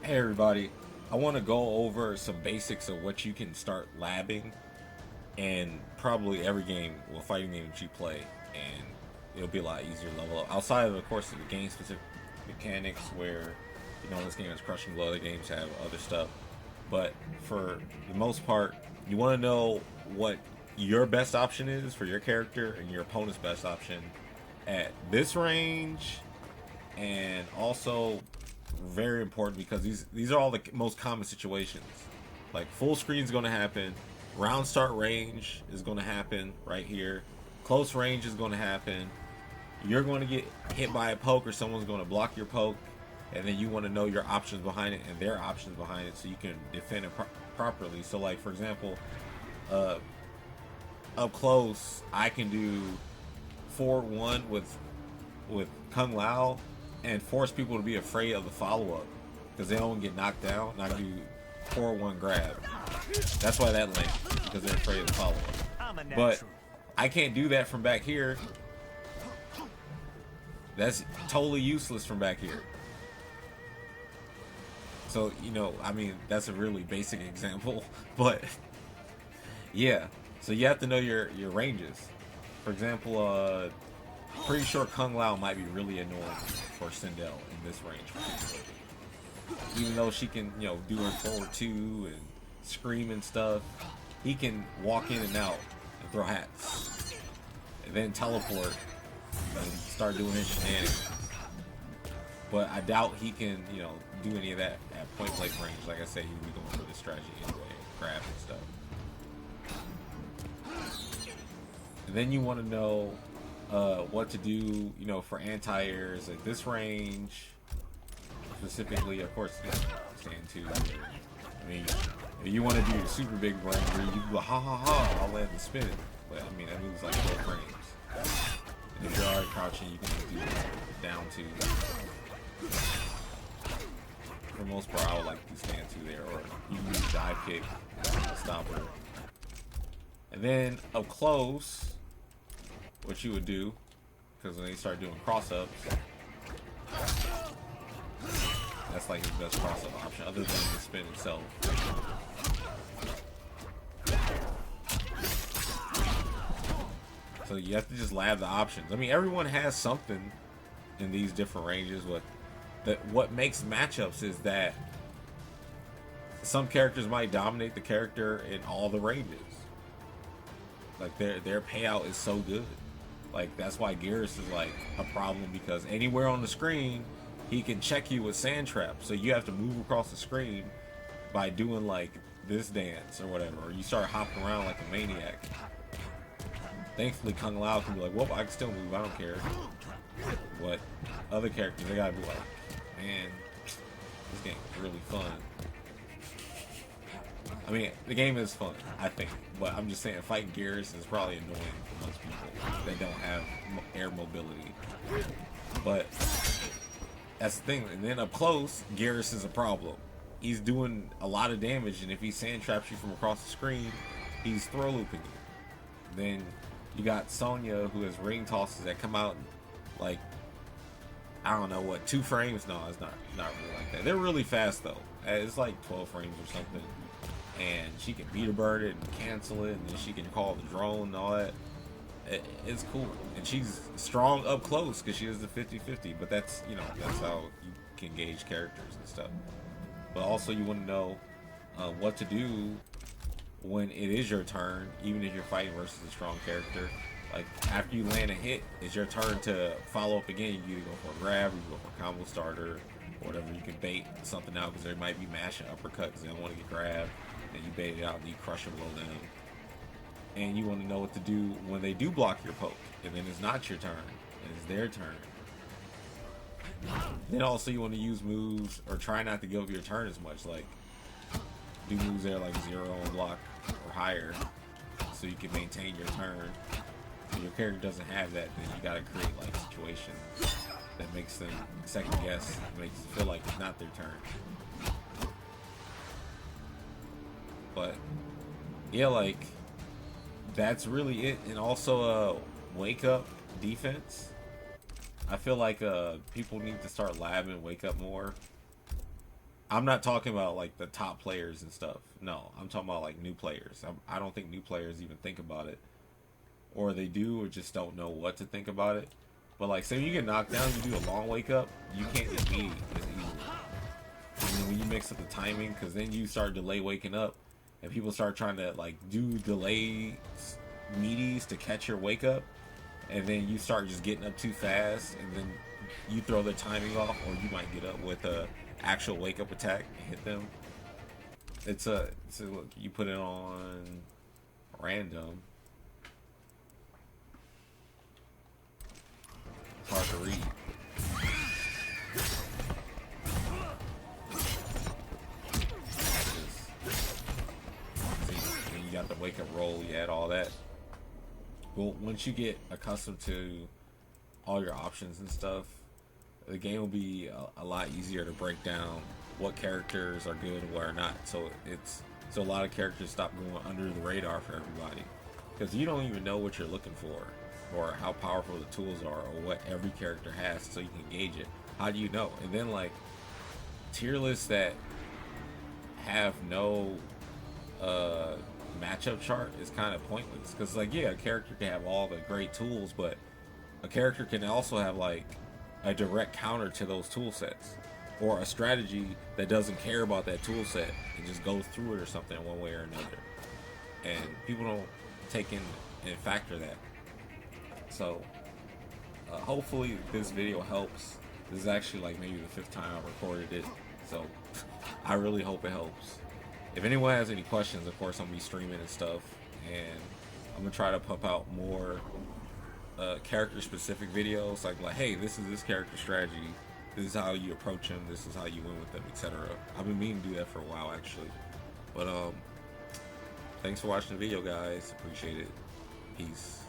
Hey everybody, I want to go over some basics of what you can start labbing in probably every game, well, fighting game that you play, and it'll be a lot easier to level up. Outside of course, the game-specific mechanics where, this game is crushing blow, other games have other stuff. But for the most part, you want to know what your best option is for your character and your opponent's best option at this range, and also very important because these are all the most common situations. Like full screen is going to happen, round start range is going to happen right here, close range is going to happen. You're going to get hit by a poke or someone's going to block your poke, and then you want to know your options behind it and their options behind it so you can defend it properly. So like for example, up close I can do 4-1 with Kung Lao and force people to be afraid of the follow-up because they don't get knocked down, and I do 4-1 grab. That's why that lands, because they're afraid of the follow-up. But I can't do that from back here. That's totally useless from back here. So, I mean, that's a really basic example, but yeah. So you have to know your ranges. For example, pretty sure Kung Lao might be really annoying for Sindel in this range, even though she can, do her forward two and scream and stuff. He can walk in and out and throw hats, and then teleport and start doing his shenanigans. But I doubt he can, do any of that at point blank range. Like I said, he'd be going for the strategy anyway, grab and stuff. And then you want to know what to do, for anti-airs at this range. Specifically, of course, stand two. I mean, if you want to do your super big brain where you can go ha ha ha, I'll land the spin. But I mean, that moves like 4 frames. And if you're already crouching, you can just do down two. For the most part, I would like to stand two there, or you can use dive kick to stop her. And then up close, what you would do, because when they start doing cross-ups, that's like his best cross-up option, other than the spin itself. So you have to just lab the options. I mean, everyone has something in these different ranges. What makes matchups is that some characters might dominate the character in all the ranges. Like their payout is so good. Like that's why Geras is like a problem, because anywhere on the screen he can check you with sand traps. So you have to move across the screen by doing like this dance or whatever, or you start hopping around like a maniac. Thankfully Kung Lao can be like, well, I can still move, I don't care. But other characters, they gotta be like, man, this game is really fun. I mean, the game is fun, I think, but I'm just saying fighting Geras is probably annoying for most people that don't have air mobility. But that's the thing. And then up close, Geras is a problem. He's doing a lot of damage, and if he sand traps you from across the screen, he's throw looping you. Then you got Sonya, who has ring tosses that come out like, I don't know what, 2 frames? No, it's not really like that. They're really fast though. It's like 12 frames or something. And she can beat a bird it and cancel it, and then she can call the drone and all that. It's cool. And she's strong up close because she is the 50-50, but that's, that's how you can gauge characters and stuff. But also you want to know what to do when it is your turn, even if you're fighting versus a strong character. Like after you land a hit, it's your turn to follow up again. You can either go for a grab, or you can go for a combo starter, or whatever. You can bait something out because they might be mashing uppercut because they don't want to get grabbed. And you bait it out and you crush them below them. And you want to know what to do when they do block your poke, and then it's not your turn, it's their turn. Then also you want to use moves, or try not to give up your turn as much, like do moves there like 0 on block or higher, so you can maintain your turn. If your character doesn't have that, then you gotta create like situations that makes them second guess, makes it feel like it's not their turn. But yeah, like that's really it. And also wake up defense. I feel like people need to start labbing wake up more. I'm not talking about like the top players and stuff. No, I'm talking about like new players. I don't think new players even think about it, or they do, or just don't know what to think about it. But like, say you get knocked down, you do a long wake up, you can't just meet as easily. And then when you mix up the timing, because then you start delay waking up, and people start trying to like do delay meaties to catch your wake up, and then you start just getting up too fast, and then you throw the timing off, or you might get up with a actual wake up attack and hit them. It's a look. You put it on random. It's hard to read. See, and you got the wake up roll. You add all that. Well, once you get accustomed to all your options and stuff, the game will be a lot easier to break down what characters are good and what are not. So a lot of characters stop going under the radar for everybody, because you don't even know what you're looking for, or how powerful the tools are, or what every character has, so you can gauge it. How do you know? And then like tier lists that have no matchup chart is kind of pointless, because like, yeah, a character can have all the great tools, but a character can also have like a direct counter to those tool sets, or a strategy that doesn't care about that tool set and just goes through it or something one way or another. And people don't take in and factor that. So hopefully this video helps. This is actually like maybe the 5th time I recorded it, so I really hope it helps. If anyone has any questions, of course I'm gonna be streaming and stuff, and I'm gonna try to pump out more character specific videos, like hey, this is this character strategy, this is how you approach him, this is how you win with them, etc. I've been meaning to do that for a while actually. But thanks for watching the video, guys. Appreciate it. Peace.